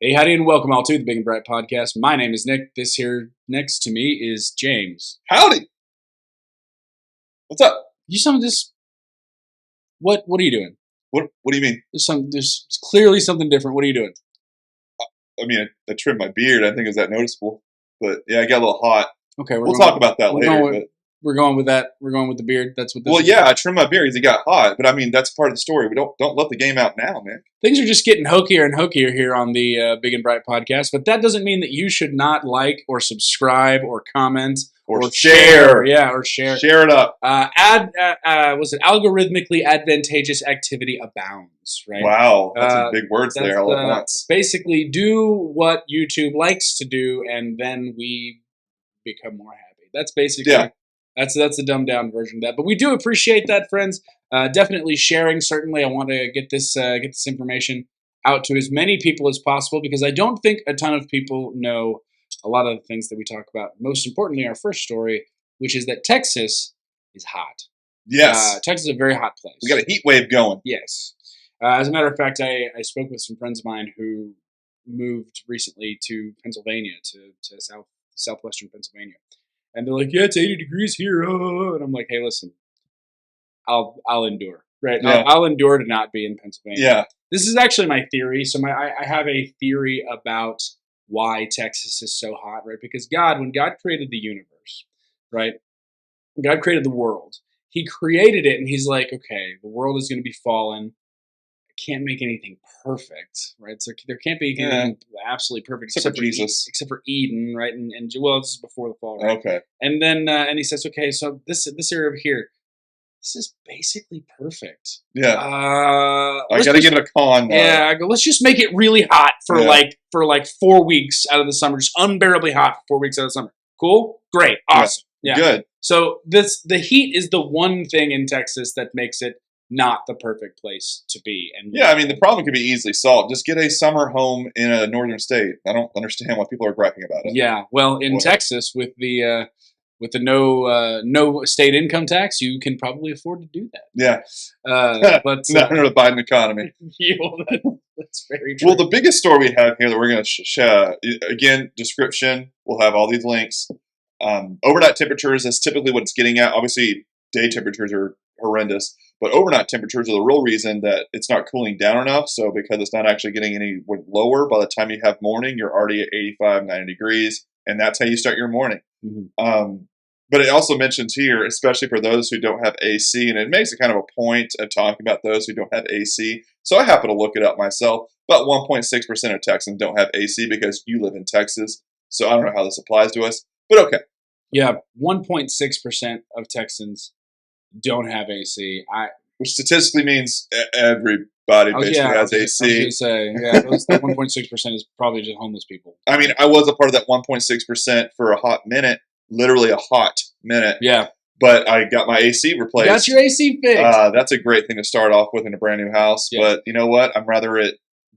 Hey, howdy, and welcome all to the Big and Bright Podcast. My name is Nick. This here next to me is James. Howdy. What's up? You sound just what are you doing? What do you mean? There's clearly something different. What are you doing? I mean, I trimmed my beard. I think is that noticeable? But yeah, I got a little hot. Okay, We'll talk about that later. We're going with that. We're going with the beard. That's what this Well, is. yeah, I trimmed my beard because it got hot. But I mean, that's part of the story. We don't let the game out now, man. Things are just getting hokier and hokier here on the Big and Bright Podcast, but that doesn't mean that you should not like or subscribe or comment or share. Yeah, or share. Share it up. Was it algorithmically advantageous activity abounds, right? Wow, that's some big words there all at once. Basically, do what YouTube likes to do, and then we become more happy. That's basically that's the dumbed down version of that. But we do appreciate that, friends. Definitely sharing. Certainly, I want to get this information out to as many people as possible because I don't think a ton of people know a lot of the things that we talk about. Most importantly, our first story, which is that Texas is hot. Yes. Texas is a very hot place. We got a heat wave going. Yes. As a matter of fact, I spoke with some friends of mine who moved recently to Pennsylvania, to southwestern Pennsylvania. And they're like, yeah, it's 80 degrees here. And I'm like, hey, listen, I'll endure. Right? Yeah. I'll endure to not be in Pennsylvania. Yeah. This is actually my theory. So I have a theory about why Texas is so hot, right? Because when God created the universe, right? God created the world. He created it and he's like, okay, the world is going to be fallen. I can't make anything perfect, right? So there can't be anything absolutely perfect except for Jesus. Except for Eden, right? And well, this is before the fall, right? Okay. And then and he says, okay, so this area over here, this is basically perfect. Yeah. I got to give it a con now. Yeah, I go, let's just make it really hot for like 4 weeks out of the summer, just unbearably hot for 4 weeks out of the summer. Cool? Great. Awesome. Yeah. Good. So the heat is the one thing in Texas that makes it not the perfect place to be. And yeah, I mean, the problem could be easily solved. Just get a summer home in a northern state. I don't understand why people are griping about it. Yeah, well, in Texas, with the no state income tax, you can probably afford to do that. Yeah, but not under the Biden economy. That's very true. Well, the biggest story we have here that we're going to again, description. We'll have all these links. Overnight temperatures is typically what it's getting at. Obviously, day temperatures are horrendous, but overnight temperatures are the real reason that it's not cooling down enough. So because it's not actually getting any lower, by the time you have morning, you're already at 85, 90 degrees, and that's how you start your morning. Mm-hmm. But it also mentions here, especially for those who don't have AC, and it makes it kind of a point of talking about those who don't have AC. So I happen to look it up myself. About 1.6% of Texans don't have AC because you live in Texas. So I don't know how this applies to us, but okay. Yeah, 1.6% of Texans don't have AC. Which statistically means everybody basically has AC. I was going to say, yeah, 1.6% is probably just homeless people. I mean, I was a part of that 1.6% for a hot minute, literally a hot minute. Yeah. But I got my AC replaced. Got your AC fixed. That's a great thing to start off with in a brand new house. Yeah. But you know what? I'd rather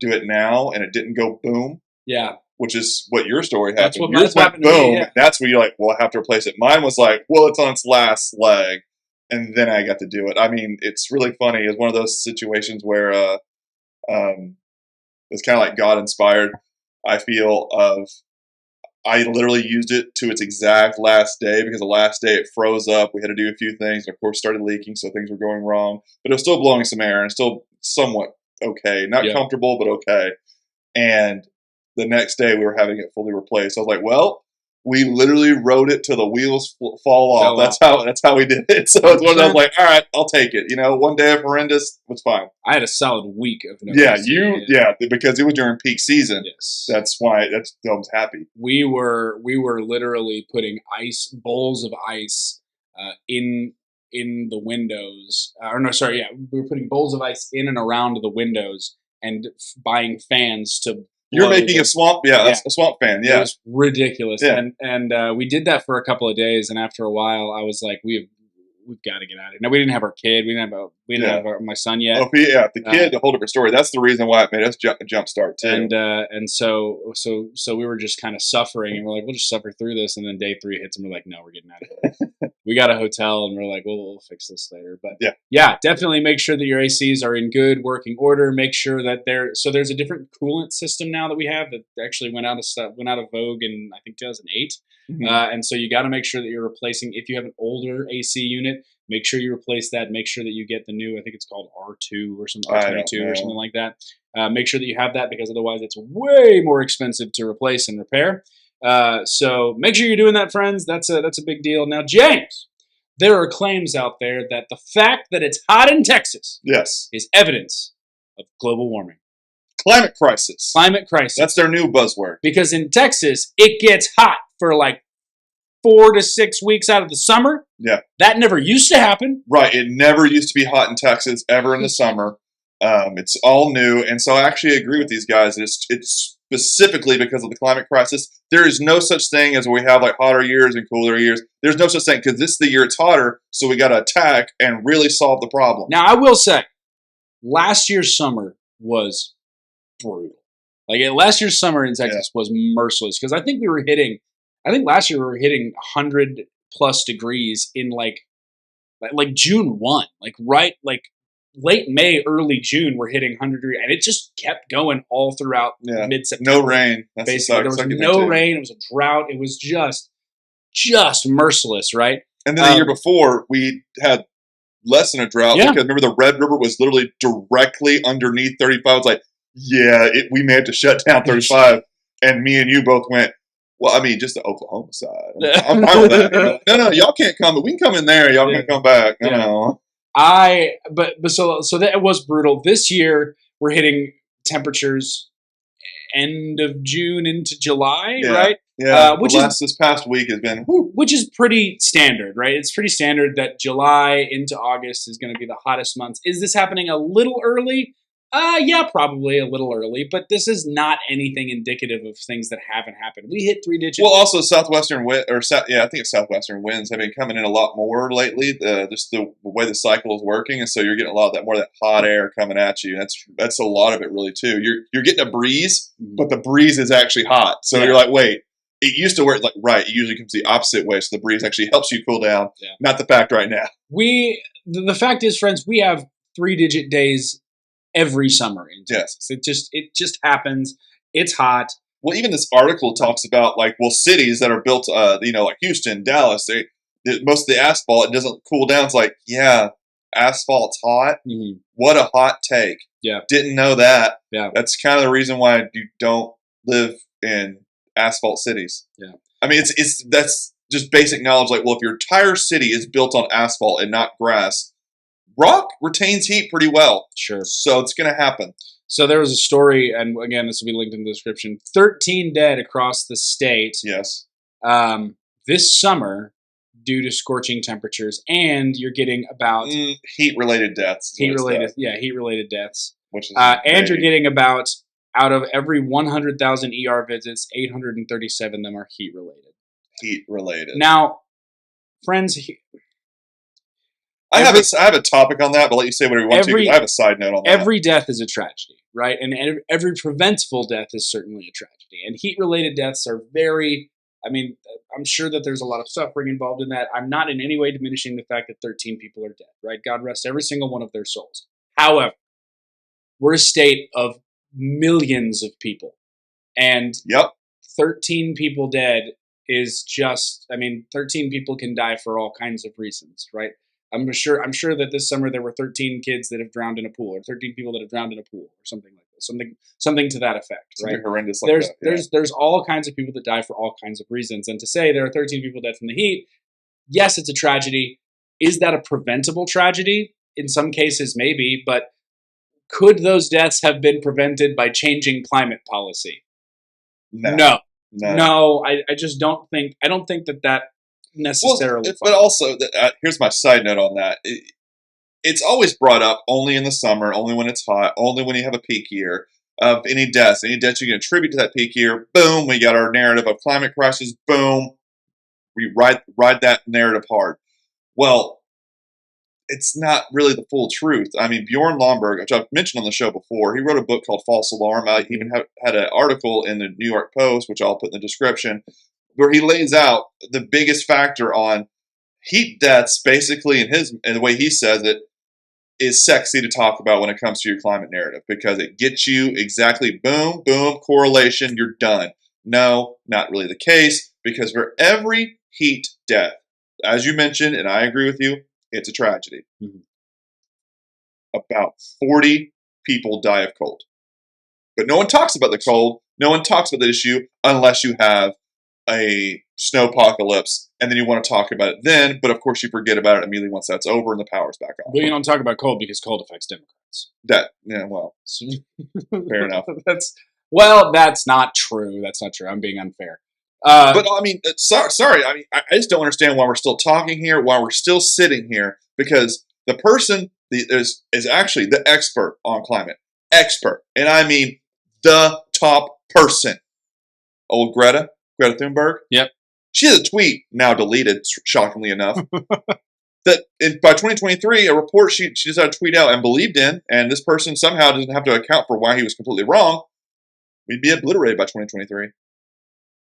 do it now and it didn't go boom. Yeah. Which is what your story happened. That's what yours happened boom. To me, yeah. That's where you're like, well, I have to replace it. Mine was like, well, it's on its last leg. And then I got to do it. I mean, it's really funny. It's one of those situations where it's kind of like God inspired. I feel I literally used it to its exact last day because the last day it froze up. We had to do a few things. And of course, started leaking, so things were going wrong. But it was still blowing some air and still somewhat okay. Not comfortable, but okay. And the next day we were having it fully replaced. I was like, well, we literally rode it till the wheels fall off. That's how we did it. So it's one of those like, all right, I'll take it. You know, one day of horrendous was fine. I had a solid week of no because it was during peak season. Yes, that's why I was happy. We were literally putting bowls of ice in the windows. We were putting bowls of ice in and around the windows and buying fans to. You're making a swamp, a swamp fan, yeah. It was ridiculous, yeah. and we did that for a couple of days, and after a while, I was like, we've got to get out of here. Now we didn't have our kid, we didn't have We didn't have my son yet. Oh, yeah, the kid, a whole different story. That's the reason why it made us jump start too. And so we were just kind of suffering, and we're like, we'll just suffer through this. And then day 3 hits, and we're like, no, we're getting out of here. We got a hotel, and we're like, well, we'll fix this later. But yeah, definitely make sure that your ACs are in good working order. Make sure that there's a different coolant system now that we have that actually went out of vogue in I think 2008. Mm-hmm. And so you got to make sure that you're replacing, if you have an older AC unit, make sure you replace that. Make sure that you get the new, I think it's called R2 or some R22 or something like that. Make sure that you have that, because otherwise it's way more expensive to replace and repair. So make sure you're doing that, friends. That's a big deal. Now, James, there are claims out there that the fact that it's hot in Texas is evidence of global warming. Climate crisis. Climate crisis. That's their new buzzword. Because in Texas, it gets hot for like 4 to 6 weeks out of the summer. Yeah. That never used to happen. Right. It never used to be hot in Texas ever in the summer. It's all new. And so I actually agree with these guys. It's specifically because of the climate crisis. There is no such thing as we have like hotter years and cooler years. There's no such thing, because this is the year it's hotter. So we got to attack and really solve the problem. Now, I will say, last year's summer was brutal. Like last year's summer in Texas was merciless, because I think last year we were hitting 100 plus degrees in like June 1, late May, early June, we're hitting 100 degrees, and it just kept going all throughout mid-September. No rain. Basically, there was no rain. It was a drought. It was just merciless, right? And then the year before, we had less than a drought, because remember the Red River was literally directly underneath 35. It's like, we may have to shut down 35, and me and you both went, well, I mean, just the Oklahoma side. I'm fine with that. No, y'all can't come, but we can come in there. Y'all can come back. No. So that was brutal. This year we're hitting temperatures end of June into July, right? Yeah. This past week has been, which is pretty standard, right? It's pretty standard that July into August is going to be the hottest months. Is this happening a little early? Yeah, probably a little early, but this is not anything indicative of things that haven't happened. We hit 3 digits. Well, also southwestern wind, I think it's southwestern winds have been coming in a lot more lately. Just the way the cycle is working, and so you're getting a lot of that, more of that hot air coming at you. That's a lot of it, really, too. You're getting a breeze, but the breeze is actually hot. So you're like, wait. It used to work it usually comes the opposite way, so the breeze actually helps you cool down. Yeah. Not the fact right now. The fact is, friends, we have 3-digit days every summer in Texas. It just happens. It's hot. Well, even this article talks about cities that are built, like Houston, Dallas. Most of the asphalt, it doesn't cool down. It's like, asphalt's hot. Mm-hmm. What a hot take. Yeah, didn't know that. Yeah, that's kind of the reason why you don't live in asphalt cities. Yeah, I mean that's just basic knowledge. Like, well, if your entire city is built on asphalt and not grass, rock retains heat pretty well. Sure. So it's going to happen. So there was a story, and again, this will be linked in the description. 13 dead across the state. Yes. This summer due to scorching temperatures, and you're getting about heat-related deaths. Heat-related deaths. Which is and you're getting about, out of every 100,000 ER visits, 837 of them are heat-related. Heat-related. Now, friends, I have a topic on that, but let you say whatever you want to. I have a side note on that. Every death is a tragedy, right? And every preventable death is certainly a tragedy. And heat-related deaths are I'm sure that there's a lot of suffering involved in that. I'm not in any way diminishing the fact that 13 people are dead, right? God rest every single one of their souls. However, we're a state of millions of people. And 13 people dead is 13 people can die for all kinds of reasons, right? I'm sure that this summer there were 13 kids that have drowned in a pool, or 13 people that have drowned in a pool, or something like this, something to that effect, right? Something horrendous like that. There's all kinds of people that die for all kinds of reasons, and to say there are 13 people dead from the heat, yes, it's a tragedy. Is that a preventable tragedy? In some cases, maybe, but could those deaths have been prevented by changing climate policy? No. I just don't think. I don't think that necessarily. But also, here's my side note on that. It's always brought up only in the summer, only when it's hot, only when you have a peak year of any deaths you can attribute to that peak year. Boom, we got our narrative of climate crisis. Boom, we ride that narrative hard. Well, it's not really the full truth. I mean, Bjorn Lomborg, which I've mentioned on the show before, he wrote a book called False Alarm. I even had an article in the New York Post, which I'll put in the description, where he lays out the biggest factor on heat deaths, basically, in the way he says it, is sexy to talk about when it comes to your climate narrative because it gets you exactly boom, boom, correlation, you're done. No, not really the case because for every heat death, as you mentioned, and I agree with you, it's a tragedy. Mm-hmm. About 40 people die of cold. But no one talks about the cold. No one talks about the issue unless you have a snowpocalypse, and then you want to talk about it then, but of course you forget about it immediately once that's over and the power's back on. But you don't talk about cold because cold affects Democrats. Fair enough. That's not true. That's not true. I'm being unfair. But I mean, sorry. I mean, I just don't understand why we're still talking here, why we're still sitting here, because the person is actually the expert on climate. Expert. And I mean the top person. Old Greta Thunberg. Yep. She has a tweet, now deleted, shockingly enough, that by 2023, a report she decided to tweet out and believed in, and this person somehow doesn't have to account for why he was completely wrong, we'd be obliterated by 2023.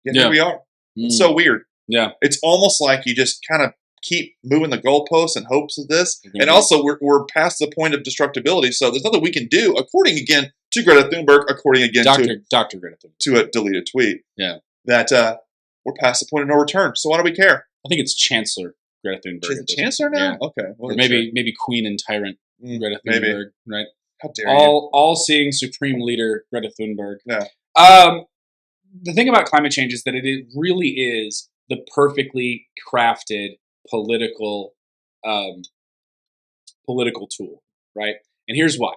Yet here we are. It's so weird. Yeah. It's almost like you just kind of keep moving the goalposts in hopes of this. And also, we're past the point of destructibility, so there's nothing we can do, according again to Greta Thunberg, according again Dr. Greta Thunberg. To a deleted tweet. Yeah. That we're past the point of no return. So why do we care? I think it's Chancellor Greta Thunberg. She's the Chancellor now? Yeah. Okay. Or maybe Queen and Tyrant Greta Thunberg, right? How dare you. All-seeing Supreme Leader Greta Thunberg. Yeah. The thing about climate change is that it really is the perfectly crafted political tool, right? And here's why.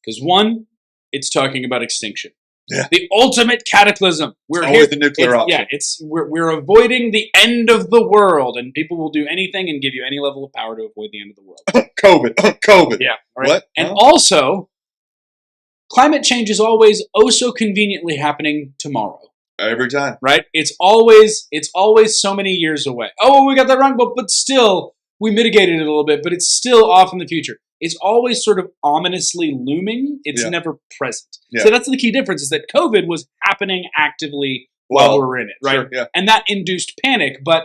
Because one, it's talking about extinction. Yeah. The ultimate cataclysm. We're always the nuclear option. Yeah, we're avoiding the end of the world, and people will do anything and give you any level of power to avoid the end of the world. COVID. Yeah. Right? What? And also, climate change is always so conveniently happening tomorrow. Every time. Right? It's always so many years away. Oh, we got that wrong, but still, we mitigated it a little bit, but it's still off in the future. It's always sort of ominously looming. It's never present. Yeah. So that's the key difference is that COVID was happening actively while we're in it, right? Sure, yeah. And that induced panic. But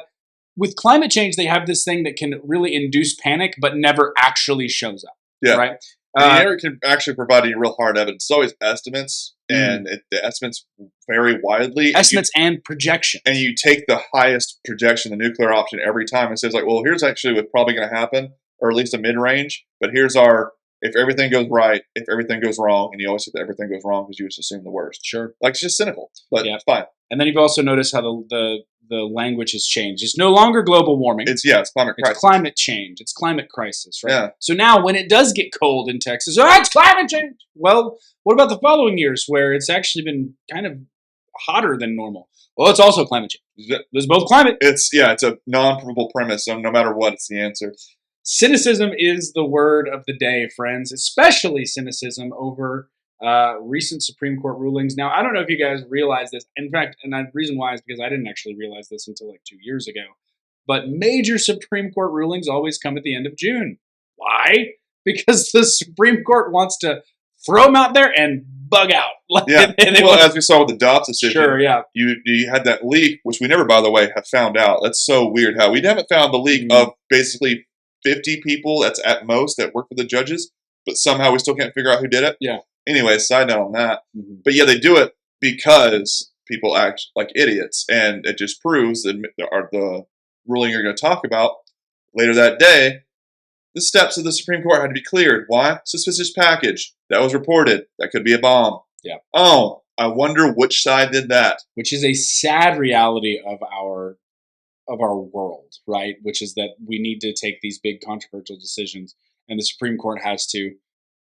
with climate change, they have this thing that can really induce panic, but never actually shows up. Yeah. Right? It can actually provide you real hard evidence. It's always estimates, and the estimates vary widely. Estimates and projection. And you take the highest projection, the nuclear option, every time. It says, like, well, here's actually what's probably going to happen, or at least a mid-range. But here's if everything goes right, if everything goes wrong, and you always say that everything goes wrong because you just assume the worst. Sure. Like, it's just cynical, but it's fine. And then you've also noticed how the language has changed. It's no longer global warming. It's climate crisis. It's climate change. It's climate crisis, right? Yeah. So now when it does get cold in Texas, it's climate change. Well, what about the following years where it's actually been kind of hotter than normal? Well, it's also climate change. There's both climate. It's a non-provable premise, so no matter what, it's the answer. Cynicism is the word of the day, friends, especially cynicism over recent Supreme Court rulings. Now, I don't know if you guys realize this. In fact, and the reason why is because I didn't actually realize this until like 2 years ago. But major Supreme Court rulings always come at the end of June. Why? Because the Supreme Court wants to throw them out there and bug out. Yeah. As we saw with the Dobbs decision, sure, yeah. You had that leak, which we never, by the way, have found out. That's so weird how we haven't found the leak of basically 50 people, that's at most, that work for the judges, but somehow we still can't figure out who did it. Yeah. Anyway, side note on that. But yeah, they do it because people act like idiots, and it just proves that the ruling you're going to talk about later that day, the steps of the Supreme Court had to be cleared. Why? Suspicious package. That was reported. That could be a bomb. Yeah. Oh, I wonder which side did that. Which is a sad reality of our world, right? Which is that we need to take these big controversial decisions, and the Supreme Court has to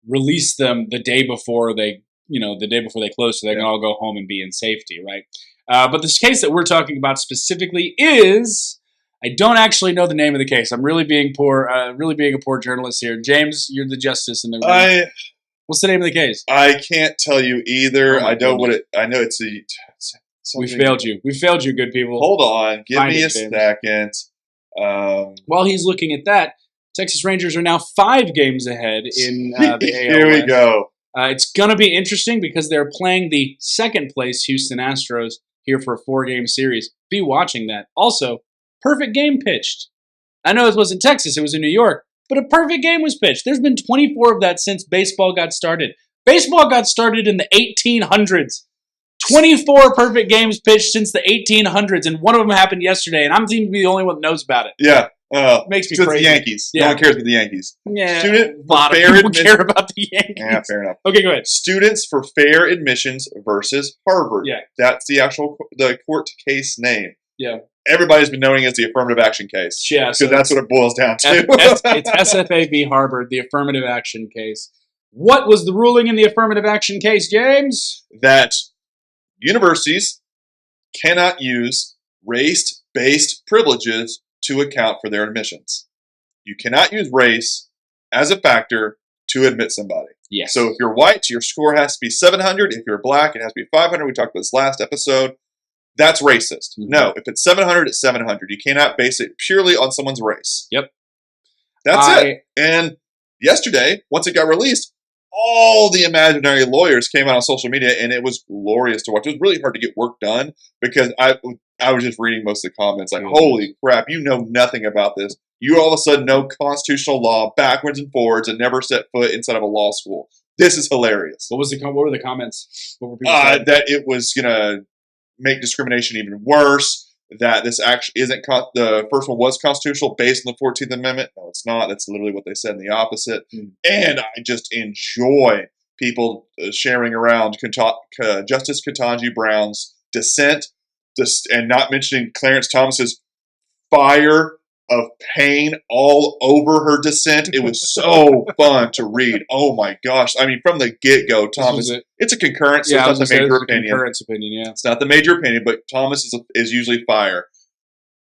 release them the day before they close, so they can all go home and be in safety, right? But this case that we're talking about specifically is, I don't actually know the name of the case. I'm really being a poor journalist here. James, you're the justice in the room. What's the name of the case? I can't tell you either. I know it's we failed you. We failed you, good people. Hold on. Give me a second. While he's looking at that, Texas Rangers are now 5 games ahead in the AL Here we West. go. It's going to be interesting because they're playing the second place Houston Astros here for a 4-game series. Be watching that. Also, perfect game pitched. I know it was in Texas, it was in New York, but a perfect game was pitched. There's been 24 of that since baseball got started. Baseball got started in the 1800s. 24 perfect games pitched since the 1800s, and one of them happened yesterday, and I seem to be the only one that knows about it. Yeah. Makes me It's crazy. the Yankees. Yeah. No one cares about the Yankees. Yeah, Student a lot of fair people admission- care about the Yankees. Yeah, fair enough. Okay, go ahead. Students for fair admissions versus Harvard. Yeah. That's the court case name. Yeah. Everybody's been knowing it as the affirmative action case. Yeah, Because so that's what it boils down to. it's SFA v. Harvard, the affirmative action case. What was the ruling in the affirmative action case, James? That universities cannot use race-based privileges to account for their admissions. You cannot use race as a factor to admit somebody. Yes. So if you're white, your score has to be 700. If you're black, it has to be 500. We talked about this last episode. That's racist. Mhm. No, if it's 700, it's 700. You cannot base it purely on someone's race. Yep. That's it. And yesterday, once it got released, all the imaginary lawyers came out on social media, and it was glorious to watch. It was really hard to get work done because I was just reading most of the comments like, holy crap, you know nothing about this. You all of a sudden know constitutional law backwards and forwards and never set foot inside of a law school. This is hilarious. What were the comments? What were people saying? That it was going to make discrimination even worse, that this actually isn't, the first one was constitutional based on the 14th Amendment. No, it's not. That's literally what they said in the opposite. And I just enjoy people sharing around Justice Ketanji Brown's dissent, and not mentioning Clarence Thomas's fire of pain all over her dissent. It was so fun to read. Oh my gosh. I mean, from the get-go, Thomas, it's a concurrence, so Yeah, it's not the major opinion. Concurrence opinion, yeah. It's not the major opinion, but Thomas is usually fire.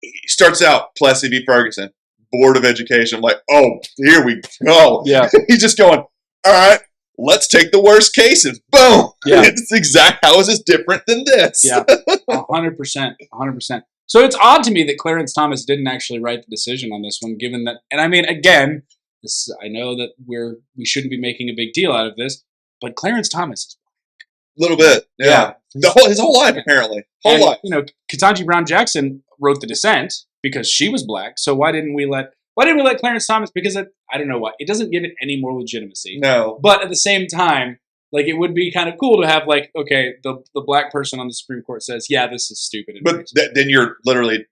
He starts out, Plessy v. Ferguson, Board of Education. I'm like, oh, here we go. Yeah. He's just going, all right, let's take the worst cases. Boom. Yeah. It's exact. How is this different than this? Yeah. 100%. 100%. So it's odd to me that Clarence Thomas didn't actually write the decision on this one, given that, and I mean, again, I know that we shouldn't be making a big deal out of this, but Clarence Thomas is a little bit. Yeah. His whole life, apparently. Life. You know, Ketanji Brown Jackson wrote the dissent because she was black. So why didn't we let Clarence Thomas? Because I don't know why. It doesn't give it any more legitimacy. No. But at the same time, like, it would be kind of cool to have, like, okay, the black person on the Supreme Court says, yeah, this is stupid. But then you're literally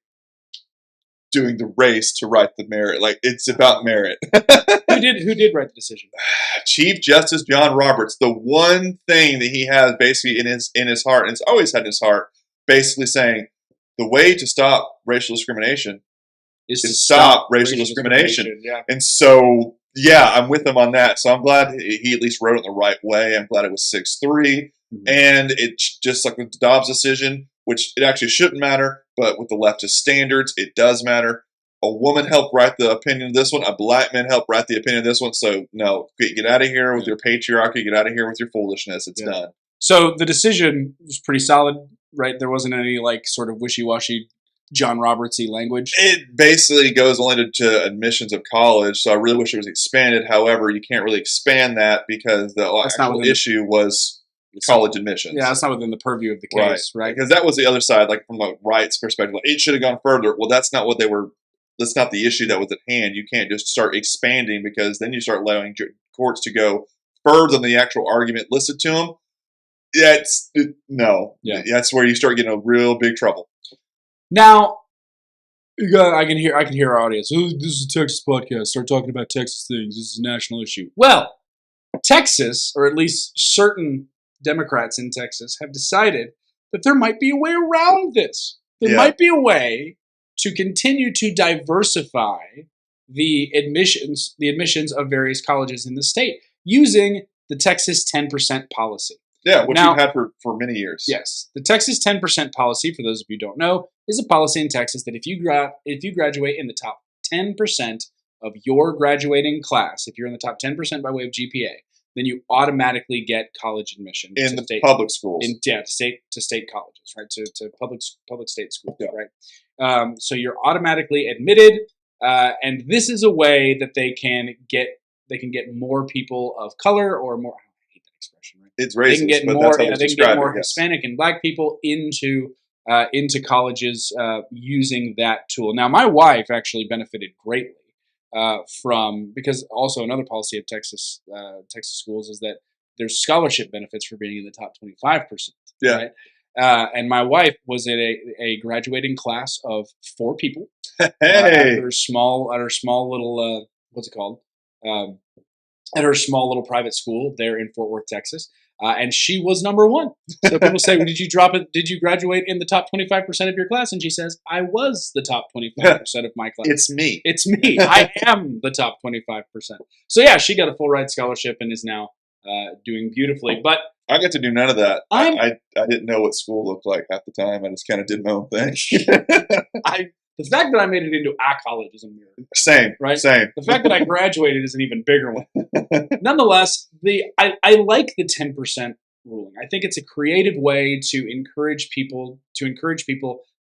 doing the race to write the merit. Like, it's about merit. Who did write the decision? Chief Justice John Roberts. The one thing that he has basically in his heart, and it's always had in his heart, basically saying the way to stop racial discrimination is to stop racial discrimination. Yeah. And so, yeah, I'm with him on that. So I'm glad he at least wrote it the right way. I'm glad it was 6-3. And it's just like with the Dobbs decision, which it actually shouldn't matter, but with the leftist standards, it does matter. A woman helped write the opinion of this one. A black man helped write the opinion of this one. So, no, get out of here with your patriarchy. Get out of here with your foolishness. It's done. So the decision was pretty solid, right? There wasn't any, like, sort of wishy-washy John Roberts-y language. It basically goes only to admissions of college, so I really wish it was expanded. However, you can't really expand that because the actual issue was college admissions. Yeah, that's not within the purview of the case, right? Because that was the other side, like from a rights perspective. Like, it should have gone further. Well, that's not what they were. That's not the issue that was at hand. You can't just start expanding because then you start allowing courts to go further than the actual argument listed to them. No. Yeah, that's where you start getting a real big trouble. Now, I can hear our audience. Oh, this is a Texas podcast. Start talking about Texas things. This is a national issue. Well, Texas, or at least certain Democrats in Texas, have decided that there might be a way around this. There might be a way to continue to diversify the admissions of various colleges in the state using the Texas 10% policy. Yeah, which we've had for many years. Yes. The Texas 10% policy, for those of you who don't know, is a policy in Texas that if you graduate in the top 10% of your graduating class, if you're in the top 10% by way of GPA, then you automatically get college admission in the public schools. To state colleges, right? To public state schools, right? So you're automatically admitted. and this is a way that they can get more people of color or more. I hate that expression. Right? It's They can racist, get but more. that's how Yeah, it's they can get described. more It, yes. Hispanic and Black people into colleges using that tool. Now, my wife actually benefited greatly from, because also another policy of Texas schools is that there's scholarship benefits for being in the top 25%. Yeah. Right? And my wife was in a graduating class of 4 people at Hey, her small little what's it called? Um, at her small little private school there in Fort Worth, Texas. And she was number 1. So people say, well, did you drop it? Did you graduate in the top 25% of your class? And she says, I was the top 25% of my class. it's me. It's me. I am the top 25%. So yeah, she got a full ride scholarship and is now doing beautifully. But I got to do none of that. I'm- I didn't know what school looked like half the time. I just kind of did my own thing. the fact that I made it into a college is a miracle. Same, Right? same. The fact that I graduated is an even bigger one. Nonetheless, I like the 10% ruling. I think it's a creative way to encourage people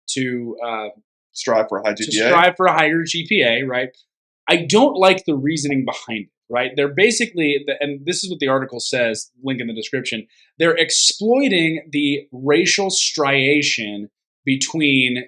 to Strive for a high GPA. to strive for a higher GPA, right? I don't like the reasoning behind it, right? They're basically, and this is what the article says, link in the description, they're exploiting the racial striation between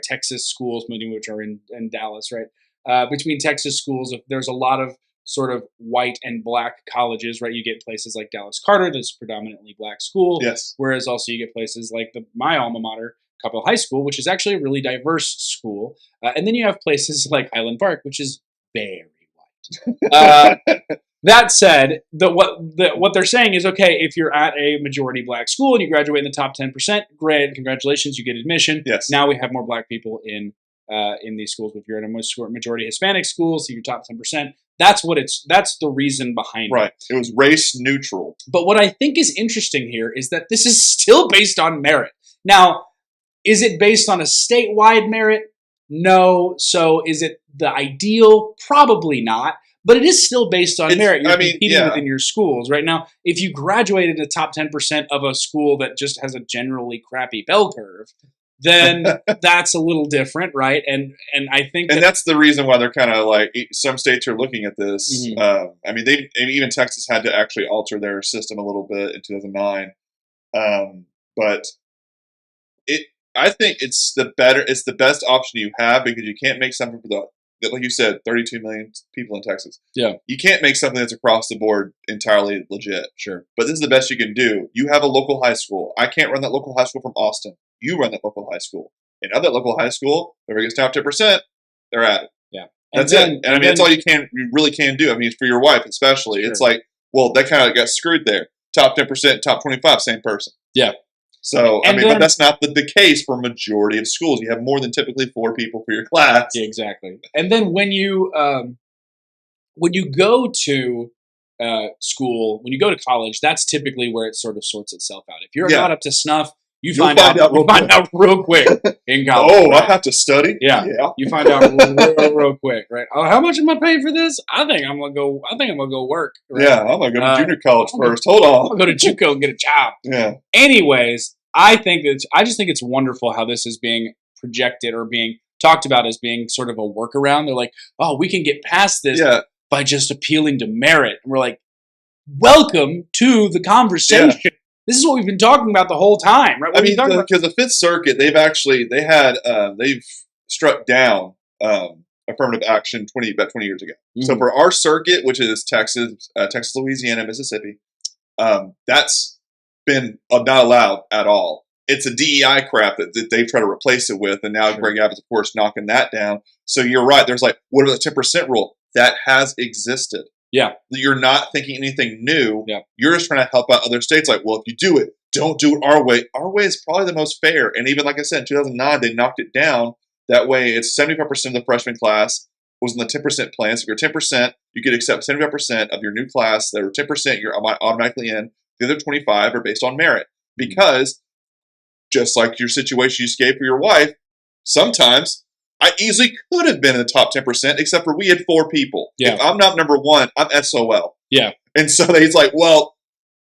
Texas schools, many of which are in Dallas, right? Between Texas schools, there's a lot of sort of white and black colleges, right? You get places like Dallas Carter, that's predominantly black school. Yes. Whereas also you get places like my alma mater, Capitol High School, which is actually a really diverse school. And then you have places like Highland Park, which is very white. That said, what they're saying is, okay, if you're at a majority black school and you graduate in the top 10%, great, congratulations, you get admission. Yes. Now we have more black people in these schools. If you're at a majority Hispanic school, so you're top 10%. That's the reason behind it. Right. It was race neutral. But what I think is interesting here is that this is still based on merit. Now, is it based on a statewide merit? No. So is it the ideal? Probably not. But it is still based on merit. You're competing within your schools. Right now, if you graduated in the top 10% of a school that just has a generally crappy bell curve, then that's a little different, right? And I think that's the reason why they're kind of like, some states are looking at this. Mm-hmm. Even Texas had to actually alter their system a little bit in 2009. But I think it's the best option you have, because you can't make something like you said, 32 million people in Texas. Yeah. You can't make something that's across the board entirely legit. Sure. But this is the best you can do. You have a local high school. I can't run that local high school from Austin. You run that local high school. And of that local high school, whoever gets down 10%, they're at it. Yeah. That's it. And that's all you really can do. I mean, for your wife especially. Sure. It's like, well, that kind of got screwed there. Top 10%, top 25, same person. Yeah. So, but that's not the case for majority of schools. You have more than typically 4 people for your class. Yeah, exactly. And then when you go to school, when you go to college, that's typically where it sort of sorts itself out. If you're not up to snuff, you find out real quick in college. Oh, right? I have to study? Yeah. You find out real quick, right? Oh, how much am I paying for this? I think I'm gonna go work. Right? Yeah, I'm gonna go to junior college first. Hold on. I'm gonna go to JUCO and get a job. Yeah. Anyways, I just think it's wonderful how this is being projected or being talked about as being sort of a workaround. They're like, oh, we can get past this by just appealing to merit. And we're like, welcome to the conversation. Yeah. This is what we've been talking about the whole time, right? Because the Fifth Circuit, they've struck down affirmative action about 20 years ago. Mm-hmm. So for our circuit, which is Texas, Louisiana, Mississippi, that's been not allowed at all. It's a DEI crap that they've tried to replace it with, and now Greg Abbott's, of course, knocking that down. So you're right. There's like, what about the 10% rule? That has existed. Yeah. You're not thinking anything new. Yeah. You're just trying to help out other states. Like, well, if you do it, don't do it our way. Our way is probably the most fair. And even like I said, in 2009, they knocked it down. That way, it's 75% of the freshman class was in the 10% plan. So if you're 10%, you could accept 75% of your new class. That are 10%, you're automatically in. The other 25 are based on merit. Because just like your situation you just gave for your wife, sometimes I easily could have been in the top 10%, except for we had 4 people. Yeah. If I'm not number 1, I'm SOL. Yeah. And so he's like, well,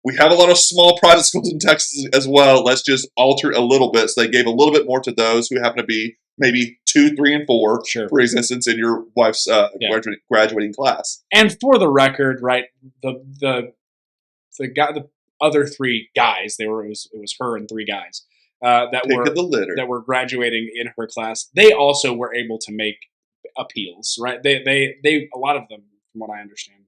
we have a lot of small private schools in Texas as well. Let's just alter a little bit. So they gave a little bit more to those who happen to be maybe 2, 3, and 4 Sure. for existence in your wife's graduating class. And for the record, right, the other 3 guys, it was her and 3 guys Pick of the litter. that were graduating in her class. They also were able to make appeals, right? They a lot of them, from what I understand,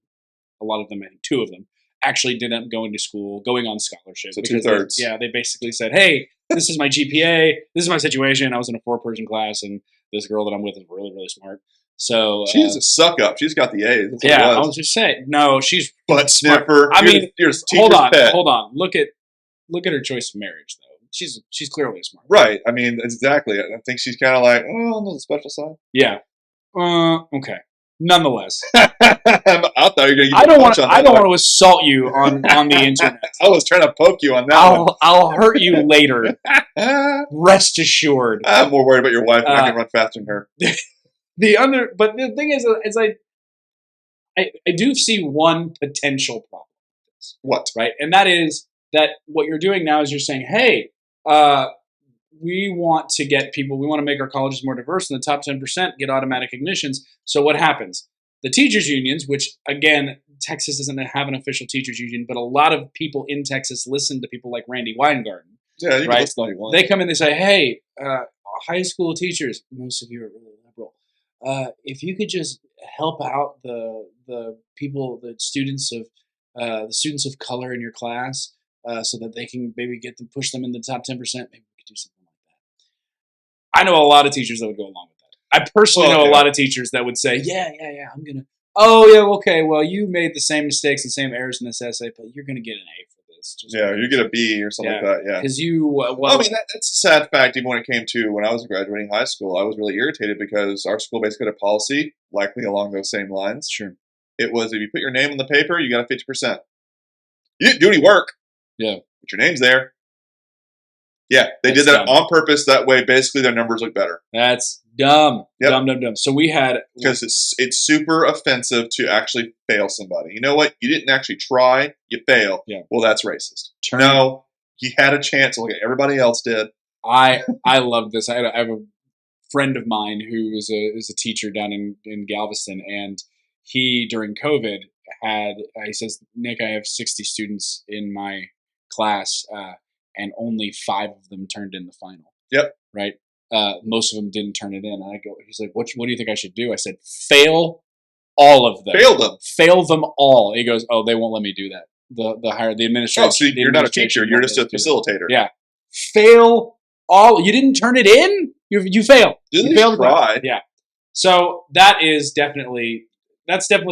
a lot of them, I think 2 of them, actually did end up going to school, going on scholarship. So 2/3. They basically said, "Hey, this is my GPA. This is my situation. I was in a 4-person class, and this girl that I'm with is really, really smart." So she's a suck up. She's got the A's. That's yeah, what it I was just saying. No, she's butt smart. sniffer. I mean, you're hold on, pet. hold on. Look at her choice of marriage, though. She's clearly smart. Right. I mean, exactly. I think she's kind of like, on the special side. Yeah. Okay. Nonetheless, I thought you were going to. I don't want to assault you on the internet. I was trying to poke you on that one. I'll hurt you later. Rest assured. I'm more worried about your wife. I can run faster than her. But the thing is I do see one potential problem with this. What? Right? And that is that what you're doing now is you're saying, hey, we want to make our colleges more diverse, and the top 10% get automatic ignitions. So what happens? The teachers' unions, which, again, Texas doesn't have an official teachers' union, but a lot of people in Texas listen to people like Randy Weingarten. Yeah, you right? can listen all you want. They come in and say, hey, high school teachers, most of you are really liberal, if you could just help out the students of color in your class, so that they can maybe push them in the top 10%, maybe we could do something like that. I know a lot of teachers that would go along with that. I personally know a lot of teachers that would say, yeah, I'm going to, okay, well, you made the same mistakes and same errors in this essay, but you're going to get an A for this. You get a B or something like that, yeah. Because you, I mean, that's a sad fact. Even when it came to when I was graduating high school, I was really irritated because our school basically had a policy, likely along those same lines. Sure. It was, if you put your name on the paper, you got a 50%. You didn't do any work. Yeah. But your name's there. Yeah, they did that on purpose. That way, basically, their numbers look better. That's dumb. Yep. Dumb. So we had... Because it's super offensive to actually fail somebody. You know what? You didn't actually try. You fail. Yeah. Well, that's racist. No, he had a chance like everybody else did. I love this. I have a friend of mine who is a teacher down in Galveston, and he, during COVID, he says, Nick, I have 60 students in my class, and only 5 of them turned in the final. Yep. Right? Most of them didn't turn it in. And he's like, what do you think I should do? I said, fail all of them. Fail them all. He goes, oh, they won't let me do that. The administration. Oh, so you're not a teacher. You're just a facilitator. Yeah. Fail all. You didn't turn it in? You failed. You failed. Try. Yeah. So that's definitely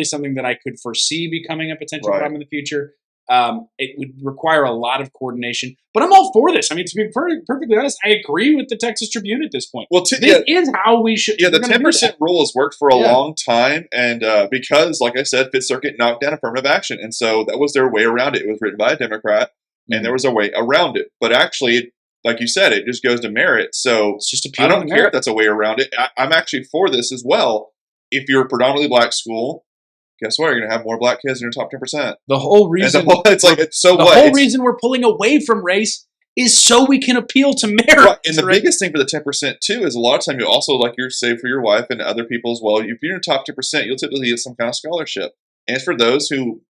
something that I could foresee becoming a potential problem in the future. It would require a lot of coordination, but I'm all for this. I mean, to be perfectly honest, I agree with the Texas Tribune at this point. Well, this is how we should. Yeah, the 10% rule has worked for a long time, and because, like I said, Fifth Circuit knocked down affirmative action, and so that was their way around it. It was written by a Democrat, and there was a way around it. But actually, like you said, it just goes to merit. So it's just I don't care if that's a way around it. I'm actually for this as well. If you're a predominantly black school, guess what? You're going to have more black kids in your top 10%. The whole reason reason we're pulling away from race is so we can appeal to merit. Right. And the biggest thing for the 10% too is a lot of time you also, like you're saying for your wife and other people as well, if you're in the top 10%, you'll typically get some kind of scholarship. And for those who,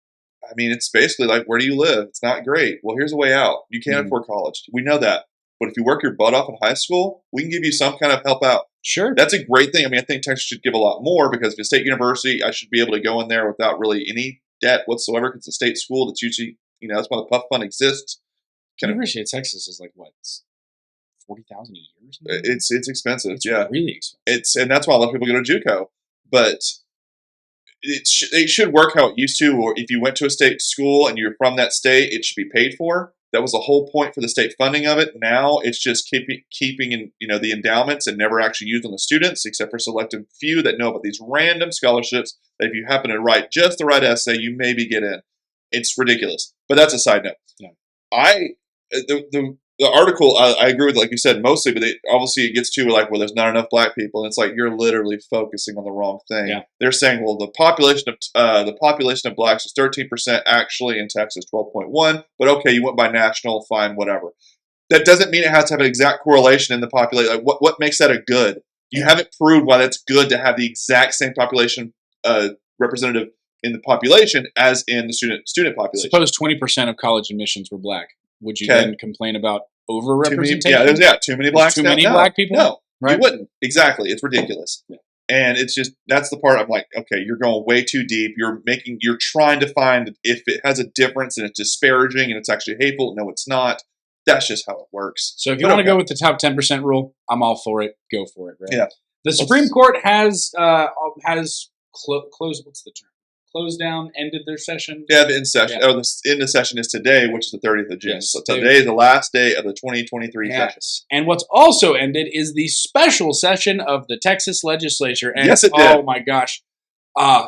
I mean, it's basically like, where do you live? It's not great. Well, here's a way out. You can't afford college. We know that. But if you work your butt off in high school, we can give you some kind of help out. Sure. That's a great thing. I mean, I think Texas should give a lot more because if it's a state university, I should be able to go in there without really any debt whatsoever because it's a state school that's usually, that's why the Puff Fund exists. University of Texas is like, what, $40,000 a year? It's expensive. It's really expensive. And that's why a lot of people go to JUCO. But it should work how it used to, or if you went to a state school and you're from that state, it should be paid for. That was the whole point for the state funding of it. Now it's just keeping in the endowments and never actually used on the students, except for selected few that know about these random scholarships that if you happen to write just the right essay, you maybe get in. It's ridiculous. But that's a side note. Yeah. The article, I agree with, like you said, mostly, but obviously it gets to like, well, there's not enough black people, and it's like you're literally focusing on the wrong thing. Yeah. They're saying, well, the population of blacks is 13% actually in Texas, 12.1, but okay, you went by national, fine, whatever. That doesn't mean it has to have an exact correlation in the population. Like, what makes that a good? You haven't proved why that's good to have the exact same population representative in the population as in the student population. Suppose 20% of college admissions were black. Would you then complain about overrepresentation? Too many blacks. Too many black people? No, right? You wouldn't. Exactly. It's ridiculous. Yeah. And it's just, that's the part I'm like, okay, you're going way too deep. You're trying to find if it has a difference and it's disparaging and it's actually hateful. No, it's not. That's just how it works. So if you want to go with the top 10% rule, I'm all for it. Go for it. Right? Yeah. The Supreme Court has closed. What's the term? Closed down. Ended their session. Yeah, the end session. Yeah. Oh, the end of session is today, which is the 30th of June. Yes, so today is the last day of the 2023 session. And what's also ended is the special session of the Texas legislature. And yes, it did. Oh my gosh.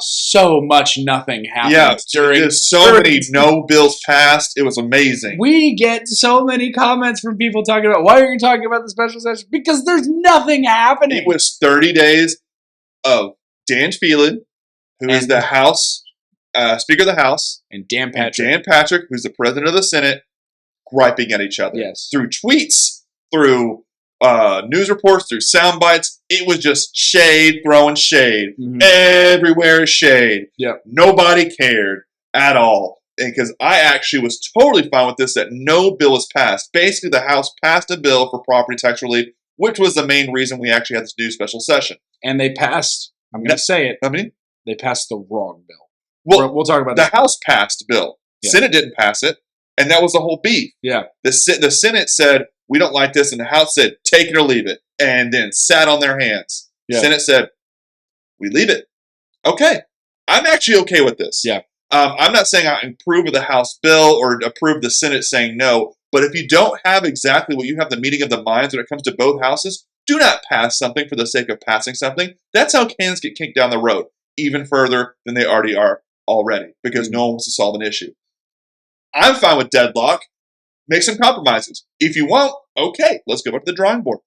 So much nothing happened. Yeah, there's so many no bills passed. It was amazing. We get so many comments from people talking about, why are you talking about the special session? Because there's nothing happening. It was 30 days of Dan Phelan, who is the House Speaker of the House, and Dan Patrick. Dan Patrick, who's the President of the Senate, griping at each other. Yes. Through tweets, through news reports, through sound bites. It was just shade, throwing shade. Mm-hmm. Everywhere is shade. Yep. Nobody cared at all. Because I actually was totally fine with this, that no bill was passed. Basically, the House passed a bill for property tax relief, which was the main reason we actually had this new special session. And they passed, I'm going to say it. I mean, they passed the wrong bill. Well, we'll talk about the that. House passed the bill. Yeah. Senate didn't pass it. And that was the whole beef. Yeah. The Senate said, we don't like this. And the House said, take it or leave it. And then sat on their hands. Yeah. Senate said, we leave it. Okay. I'm actually okay with this. Yeah. I'm not saying I approve of the House bill or approve the Senate saying no. But if you don't have exactly what you have the meeting of the minds when it comes to both houses, do not pass something for the sake of passing something. That's how cans get kicked down the road, even further than they already are because no one wants to solve an issue. I'm fine with deadlock. Make some compromises. If you won't, okay, let's go back to the drawing board.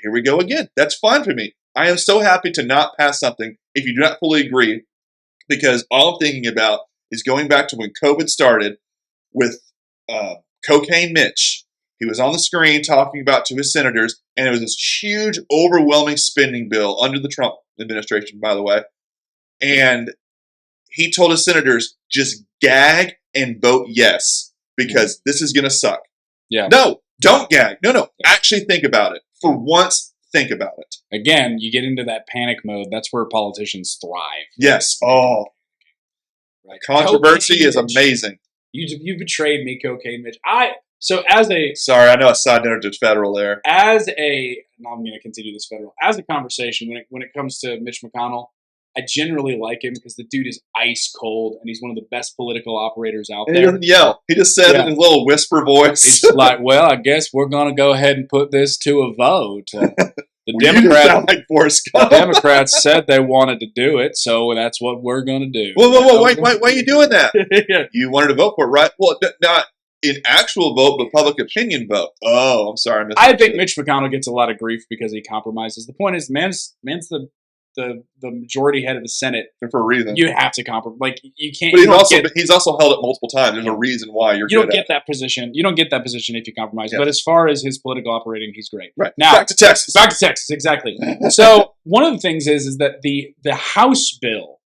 Here we go again. That's fine for me. I am so happy to not pass something if you do not fully agree, because all I'm thinking about is going back to when COVID started with Cocaine Mitch. He was on the screen talking about to his senators, and it was this huge, overwhelming spending bill under the Trump administration, by the way. And he told his senators, just gag and vote yes, because this is going to suck. Yeah. No, don't gag. No. Actually think about it. For once, think about it. Again, you get into that panic mode. That's where politicians thrive. Yes. Oh. Right. Controversy is amazing. You betrayed me, Cocaine Mitch. Sorry, I know a side note to federal there. Now I'm going to continue this federal. As a conversation, when it comes to Mitch McConnell, I generally like him because the dude is ice cold and he's one of the best political operators out there. He doesn't yell. He just says it in his little whisper voice. He's just like, well, I guess we're going to go ahead and put this to a vote. The Democrats said they wanted to do it, so that's what we're going to do. Whoa. Why are you doing that? Yeah. You wanted to vote for it, right? Well, not in actual vote, but public opinion vote. Oh, I'm sorry. I think Mitch McConnell gets a lot of grief because he compromises. The point is, man's the majority head of the Senate. And for a reason. You have to compromise. Like, you can't. But he's also held it multiple times. There's a reason why you don't get that position. You don't get that position if you compromise. Yeah. But as far as his political operating, he's great. Right. Now, back to Texas, exactly. So one of the things is that the House bill,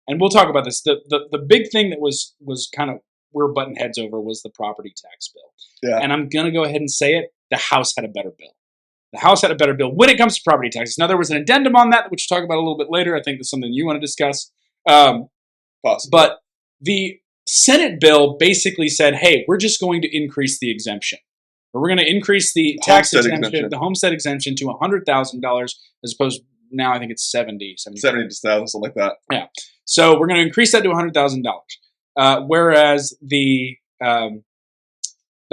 and we'll talk about this. The big thing that was kind of we're butting heads over was the property tax bill. Yeah. And I'm gonna go ahead and say it. The House had a better bill. The House had a better bill when it comes to property taxes. Now, there was an addendum on that, which we'll talk about a little bit later. I think that's something you want to discuss. Possibly. But the Senate bill basically said, hey, we're just going to increase the exemption. Or we're going to increase the tax exemption, the homestead exemption to $100,000 as opposed to now I think it's $70,000, something like that. Yeah. So we're going to increase that to $100,000. Whereas the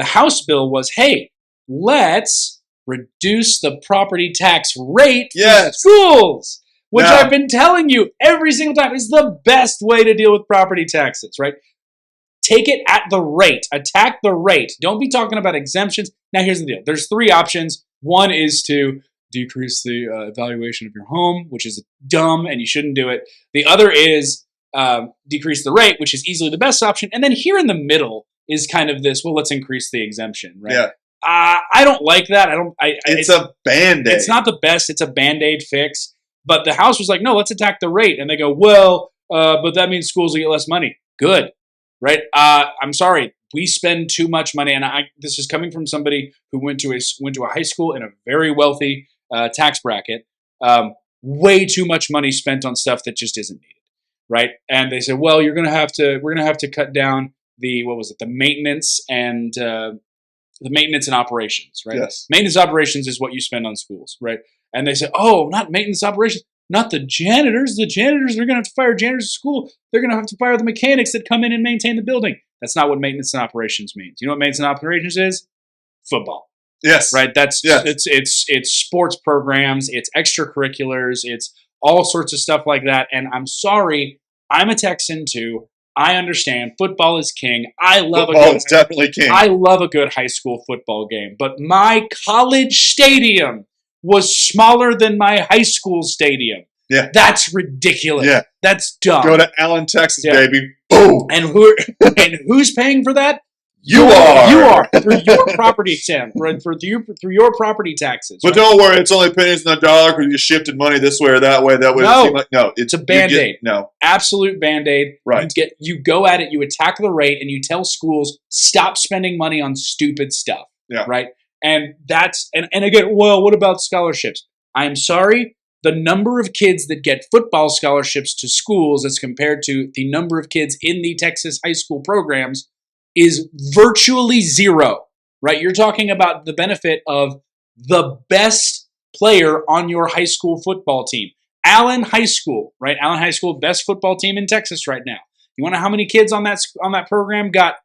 House bill was, hey, let's reduce the property tax rate for schools, which I've been telling you every single time is the best way to deal with property taxes, right? Take it at the rate. Attack the rate. Don't be talking about exemptions. Now, here's the deal. There's three options. One is to decrease the valuation of your home, which is dumb and you shouldn't do it. The other is decrease the rate, which is easily the best option. And then here in the middle is kind of this, well, let's increase the exemption, right? Yeah. I don't like that. It's a Band-Aid. It's not the best. It's a Band-Aid fix. But the House was like, no, let's attack the rate. And they go, well, but that means schools will get less money. Good, right? I'm sorry. We spend too much money. And this is coming from somebody who went to a high school in a very wealthy tax bracket. Way too much money spent on stuff that just isn't needed, right? And they said, well, we're gonna have to cut down the maintenance and operations, right? Yes. Maintenance operations is what you spend on schools, right? And they said, oh, not maintenance operations, not the janitors. The janitors, they're gonna have to fire janitors at school. They're gonna have to fire the mechanics that come in and maintain the building. That's not what maintenance and operations means. You know what maintenance and operations is? Football. Yes. Right. It's sports programs. It's extracurriculars. It's all sorts of stuff like that. And I'm sorry, I'm a Texan too. I understand football is king. Football is definitely king. I love a good high school football game, but my college stadium was smaller than my high school stadium. Yeah. That's ridiculous. Yeah. That's dumb. Go to Allen, Texas, baby. Boom. And who's paying for that? You are through your property through your property taxes. But don't worry, it's only pennies in the dollar because you shifted money this way or that way. It's a Band-Aid. No, absolute Band-Aid. Right. You go at it. You attack the rate, and you tell schools stop spending money on stupid stuff. Yeah. Right. And that's and again. Well, what about scholarships? I'm sorry. The number of kids that get football scholarships to schools as compared to the number of kids in the Texas high school programs is virtually zero, right? You're talking about the benefit of the best player on your high school football team. Allen High School, right? Allen High School, best football team in Texas right now. You want to know how many kids on that program got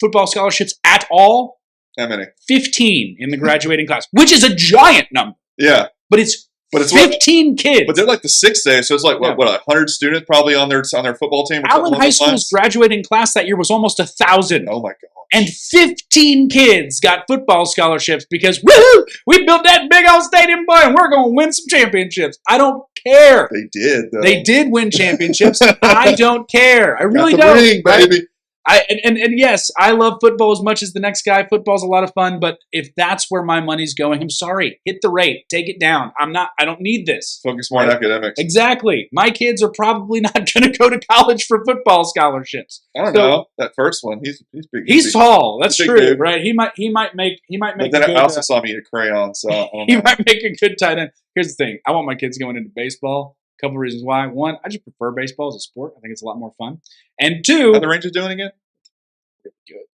football scholarships at all? How many? 15 in the graduating class, which is a giant number. Yeah. But it's 15 kids. But they're like the 6th day, so it's like, what 100 students probably on their football team? Allen High School's graduating class that year was almost 1,000. Oh, my God. And 15 kids got football scholarships because, woohoo, we built that big old stadium, boy, and we're going to win some championships. I don't care. They did, though. They did win championships. I don't care. I really don't. Ring, baby. And yes, I love football as much as the next guy. Football's a lot of fun, but if that's where my money's going, I'm sorry. Hit the rate. Take it down. I don't need this. Focus more on academics. Exactly. My kids are probably not going to go to college for football scholarships. I don't know. That first one, he's big. He's tall. That's true, dude. right? He might make. But then I also saw me eat a crayon, so he might make a good tight end. Here's the thing: I want my kids going into baseball. A couple of reasons why. One, I just prefer baseball as a sport. I think it's a lot more fun. And two, how the Rangers doing again?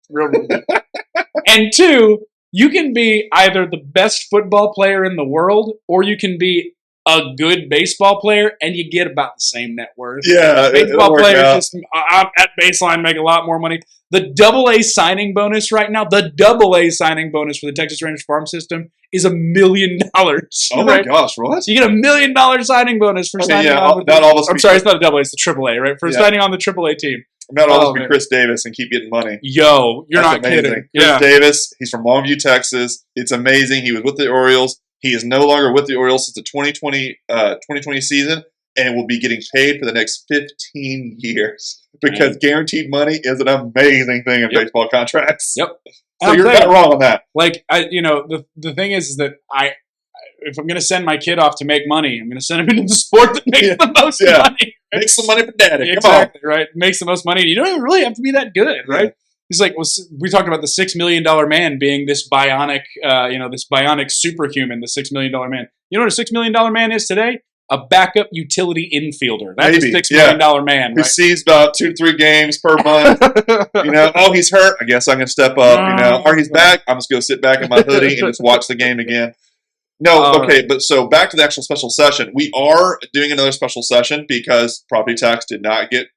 Real good. And two, you can be either the best football player in the world, or you can be a good baseball player, and you get about the same net worth. Yeah, baseball players just at baseline make a lot more money. The AA signing bonus right now, the AA signing bonus for the Texas Rangers farm system is $1 million. Oh my gosh, what? So you get $1 million signing bonus for signing on. I'm sorry, it's not the AA, it's the AAA, right? For signing on the AAA team. Not all be Chris Davis and keep getting money. Yo, you're That's not amazing. kidding. Chris Davis, he's from Longview, Texas. It's amazing. He was with the Orioles. He is no longer with the Orioles since the 2020 season, and will be getting paid for the next 15 years because guaranteed money is an amazing thing in baseball contracts. Yep. So you're not wrong on that. Like, the thing is that if I'm going to send my kid off to make money, I'm going to send him into the sport that makes the most money. Right? Make some money for daddy. Exactly, right? Makes the most money. You don't even really have to be that good, right? Yeah. He's like, we talked about the $6 million man being this bionic, this bionic superhuman, the $6 million man. You know what a $6 million man is today? A backup utility infielder. That's a $6 million man, right? Who sees about 2 to 3 games per month. He's hurt. I guess I'm going to step up, or he's back. I'm just going to sit back in my hoodie and just watch the game again. No, okay, but so back to the actual special session. We are doing another special session because property tax did not get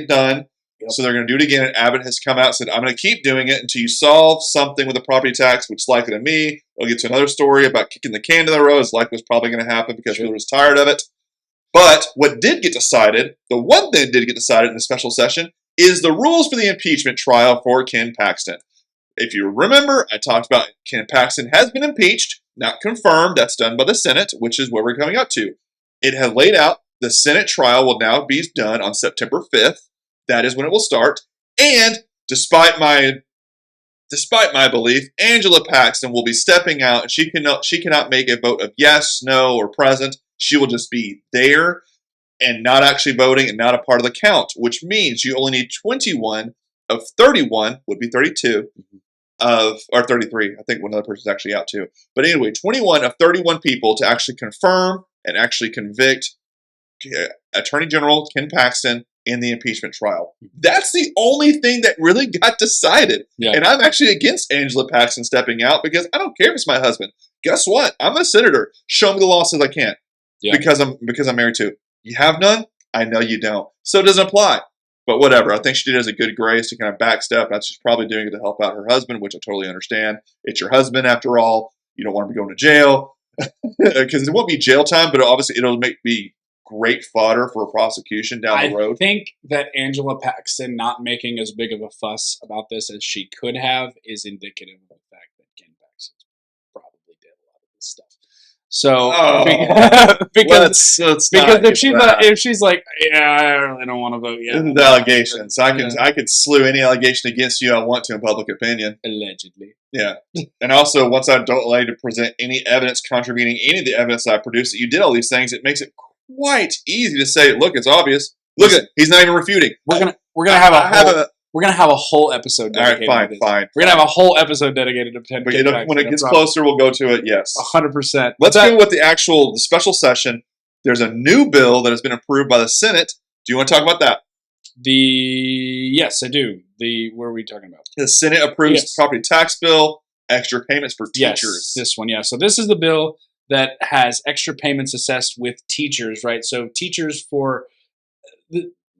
done. Yep. So they're going to do it again. And Abbott has come out and said, I'm going to keep doing it until you solve something with the property tax, which is likely to me. We'll get to another story about kicking the can to the road. It's likely was probably going to happen because people are just tired of it. But what did get decided, the one thing that did get decided in the special session, is the rules for the impeachment trial for Ken Paxton. If you remember, I talked about Ken Paxton has been impeached. Not confirmed. That's done by the Senate, which is where we're coming up to. It has laid out the Senate trial will now be done on September 5th. That is when it will start. And despite my despite my belief, Angela Paxton will be stepping out, and she cannot make a vote of yes, no, or present. She will just be there and not actually voting and not a part of the count, which means you only need 21 of 31, would be 32, or 33. I think one other person's actually out too. But anyway, 21 of 31 people to actually confirm and actually convict Attorney General Ken Paxton in the impeachment trial. That's the only thing that really got decided. Yeah. And I'm actually against Angela Paxton stepping out because I don't care if it's my husband. Guess what? I'm a senator. Show me the law says I can't. Yeah. Because I'm married to. You have none? I know you don't. So it doesn't apply. But whatever. I think she did as a good grace to kind of backstep. That's she's probably doing it to help out her husband, which I totally understand. It's your husband after all. You don't want to be going to jail. Because it won't be jail time, but obviously it'll be great fodder for a prosecution down the road. I think that Angela Paxton not making as big of a fuss about this as she could have is indicative of the fact that Ken Paxton probably did a lot of this stuff. So because if she's like, yeah, I really don't want to vote yet. This is allegations. I could slew any allegation against you I want to in public opinion. Allegedly. Yeah. And also, once I don't allow you to present any evidence contravening any of the evidence I produced that you did all these things, it makes it quite easy to say, look, it's obvious. Look at it. He's not even refuting. We're gonna have a whole episode dedicated. All right, fine. We're gonna have a whole episode dedicated to 10. But when it gets closer, we'll go to it. Yes, 100%. Let's go with the special session. There's a new bill that has been approved by the Senate. Do you want to talk about that? Yes, I do. Where are we talking about? The Senate approves property tax bill, extra payments for teachers. Yes, this one. Yeah. So this is the bill that has extra payments assessed with teachers, right? So teachers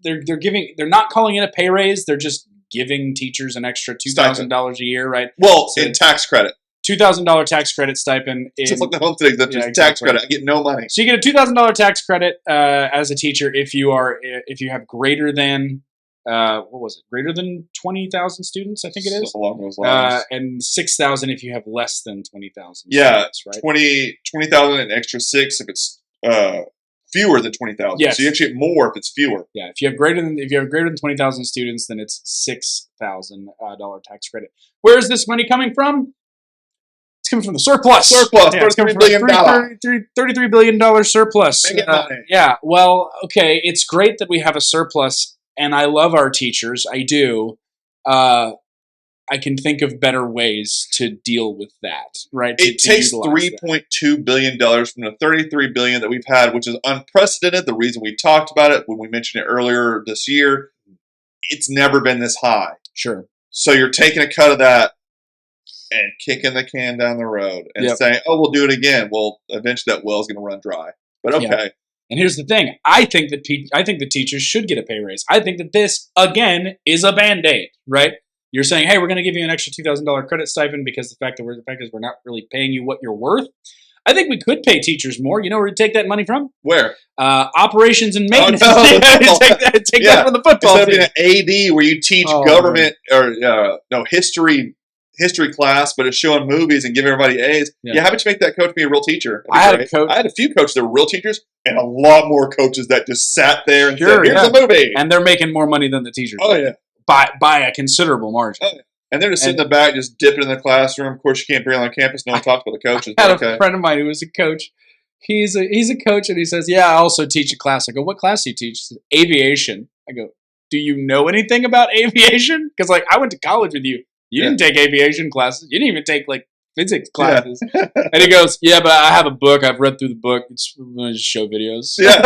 they're not calling it a pay raise. They're just giving teachers an extra $2,000 a year, right? Well, so in tax credit. $2,000 tax credit stipend. Just like the home thing, tax credit. I get no money. So you get a $2,000 tax credit as a teacher if you have greater than greater than 20,000 students, I think it is. Along those lines. And 6,000 if you have less than 20,000. Yeah, students, right? 20,000 and extra 6 if it's fewer than 20,000. Yes. So you actually get more if it's fewer. Yeah, if you have greater than 20,000 students, then it's $6,000 tax credit. Where is this money coming from? It's coming from the surplus. Yeah, it's coming from $33 billion surplus. Money. Yeah, well, okay, it's great that we have a surplus, and I love our teachers. I do. I can think of better ways to deal with that, right? It takes $3.2 billion from the $33 billion that we've had, which is unprecedented. The reason we talked about it when we mentioned it earlier this year, it's never been this high. Sure. So you're taking a cut of that and kicking the can down the road and saying, "Oh, we'll do it again." Well, eventually that well is going to run dry. But okay. Yeah. And here's the thing: I think the teachers should get a pay raise. I think that this again is a Band-Aid, right? You're saying, "Hey, we're going to give you an extra $2,000 credit stipend because the fact is we're not really paying you what you're worth." I think we could pay teachers more. You know where to take that money from? Where? Operations and maintenance. Oh, no. take that from the football team. Instead of being an AD where you teach government or history class, but it's showing movies and giving everybody A's. Yeah, how about you make that coach be a real teacher? I had a few coaches that were real teachers, and a lot more coaches that just sat there and said, "Here's a movie," and they're making more money than the teachers. Oh yeah, by a considerable margin. Oh, yeah. And they're just sitting in the back, just dipping in the classroom. Of course, you can't bring it on campus. No one talks about the coaches. I had a friend of mine who was a coach. He's a coach, and he says, "Yeah, I also teach a class." I go, "What class do you teach?" He says, "Aviation." I go, "Do you know anything about aviation?" Because I went to college with you. You didn't take aviation classes. You didn't even take physics classes. Yeah. And he goes, "Yeah, but I have a book. I've read through the book. It's just show videos." Yeah,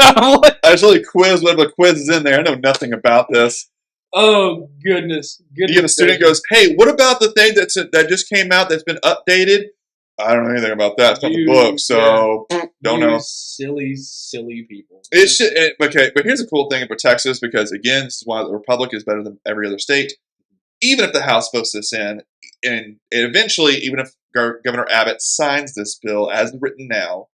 I just really quiz whatever the quiz is in there. I know nothing about this. Oh goodness! The student goes, "Hey, what about the thing that just came out that's been updated?" I don't know anything about that. It's not the book, so don't know. Silly people. Okay, but here's a cool thing for Texas because again, this is why the Republic is better than every other state. Even if the House votes this in, and eventually, even if Governor Abbott signs this bill as written now,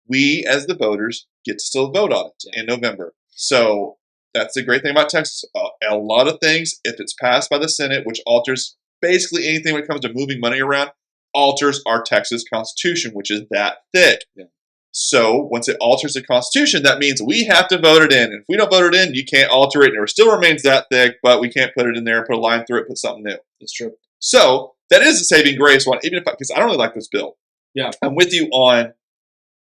we as the voters get to still vote on it in November. So that's the great thing about Texas. A lot of things, if it's passed by the Senate, which alters basically anything when it comes to moving money around, alters our Texas Constitution, which is that thick. Yeah. So once it alters the Constitution, that means we have to vote it in. And if we don't vote it in, you can't alter it. And it still remains that thick, but we can't put it in there and put a line through it, put something new. That's true. So that is a saving grace one, even if because I don't really like this bill. Yeah. I'm with you on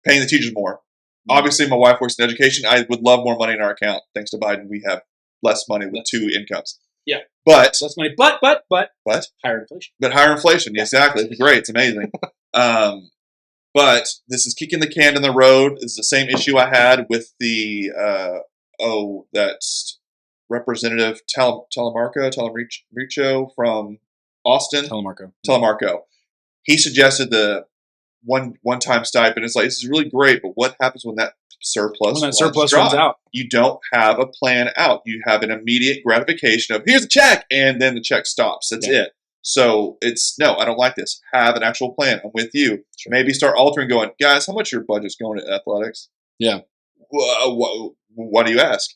paying the teachers more. Mm-hmm. Obviously, my wife works in education. I would love more money in our account. Thanks to Biden, we have less money with 2 incomes. Yeah. But less money. But higher inflation. But higher inflation. Yeah. Exactly. It's great. It's amazing. But this is kicking the can down the road. It's the same issue I had with the that's Representative Telemarco from Austin. Telemarco. He suggested the one-time stipend. It's like, this is really great, but what happens when that surplus runs out? You don't have a plan out. You have an immediate gratification of, here's a check, and then the check stops. That's it. So no, I don't like this. Have an actual plan. I'm with you. Sure. Maybe start altering, going, guys, how much your budget's going to athletics? Yeah. Why do you ask?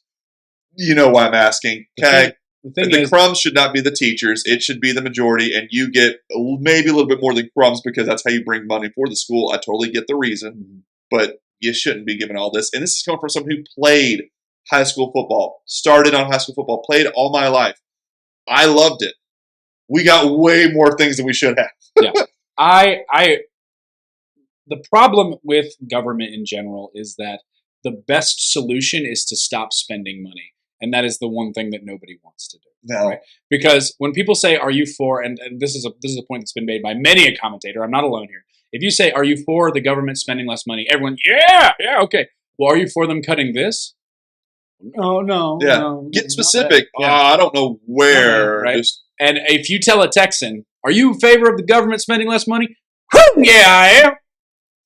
You know why I'm asking. Okay. The crumbs should not be the teachers. It should be the majority, and you get maybe a little bit more than crumbs because that's how you bring money for the school. I totally get the reason, but you shouldn't be given all this. And this is coming from someone who played high school football, started on high school football, played all my life. I loved it. We got way more things than we should have. Yeah. The problem with government in general is that the best solution is to stop spending money. And that is the one thing that nobody wants to do. No. Right? Because when people say, are you for, and this is a point that's been made by many a commentator, I'm not alone here. If you say, are you for the government spending less money? Everyone, yeah, okay. Well, are you for them cutting this? No. Yeah. No, get specific. I don't know where. Right? And if you tell a Texan, are you in favor of the government spending less money? Yeah, I am.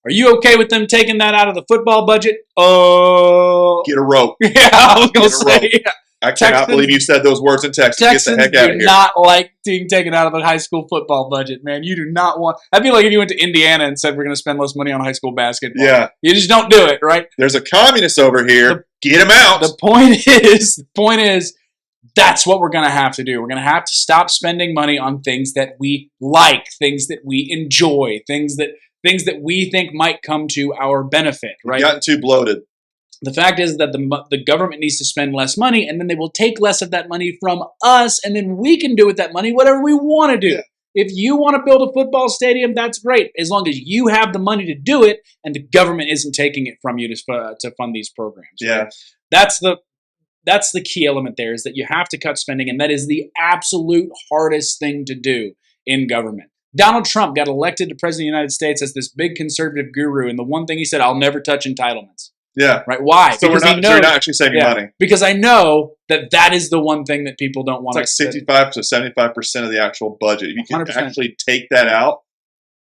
Are you okay with them taking that out of the football budget? Get a rope. Yeah, I was going to say. Yeah. I cannot believe you said those words in Texas. Get the heck out of here. Do not like being taken out of the high school football budget, man. You do not want. That'd be like if you went to Indiana and said we're going to spend less money on high school basketball. Yeah. You just don't do it, right? There's a communist over here. Get him out. The point is, that's what we're going to have to do. We're going to have to stop spending money on things that we like, things that we enjoy, things that we think might come to our benefit, right? We've gotten too bloated. The fact is that the government needs to spend less money, and then they will take less of that money from us, and then we can do with that money whatever we want to do. Yeah. If you want to build a football stadium, that's great, as long as you have the money to do it, and the government isn't taking it from you to fund these programs. Yeah, right? That's the key element there, is that you have to cut spending, and that is the absolute hardest thing to do in government. Donald Trump got elected to president of the United States as this big conservative guru, and the one thing he said, I'll never touch entitlements. Yeah. Right? Why? So we're not actually saving money. Because I know that is the one thing that people don't want to. It's like 65 to 75% of the actual budget. If you can 100%. Actually take that out,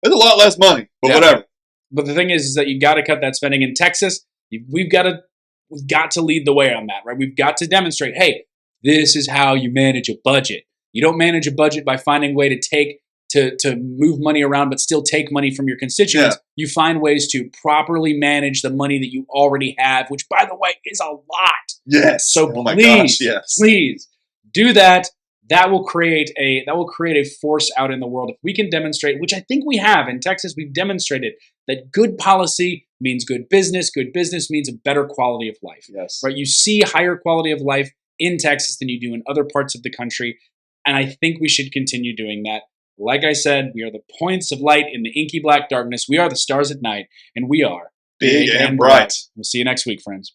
it's a lot less money, but whatever. But the thing is that you got to cut that spending. In Texas, we've got to lead the way on that, right? We've got to demonstrate, hey, this is how you manage a budget. You don't manage a budget by finding a way to move money around but still take money from your constituents. Yeah. You find ways to properly manage the money that you already have, which, by the way, is a lot. Yes. So please do that. That will create a force out in the world. If we can demonstrate, which I think we have in Texas, we've demonstrated that good policy means good business. Good business means a better quality of life. Yes. Right? You see higher quality of life in Texas than you do in other parts of the country, and I think we should continue doing that. Like I said, we are the points of light in the inky black darkness. We are the stars at night, and we are big and bright. We'll see you next week, friends.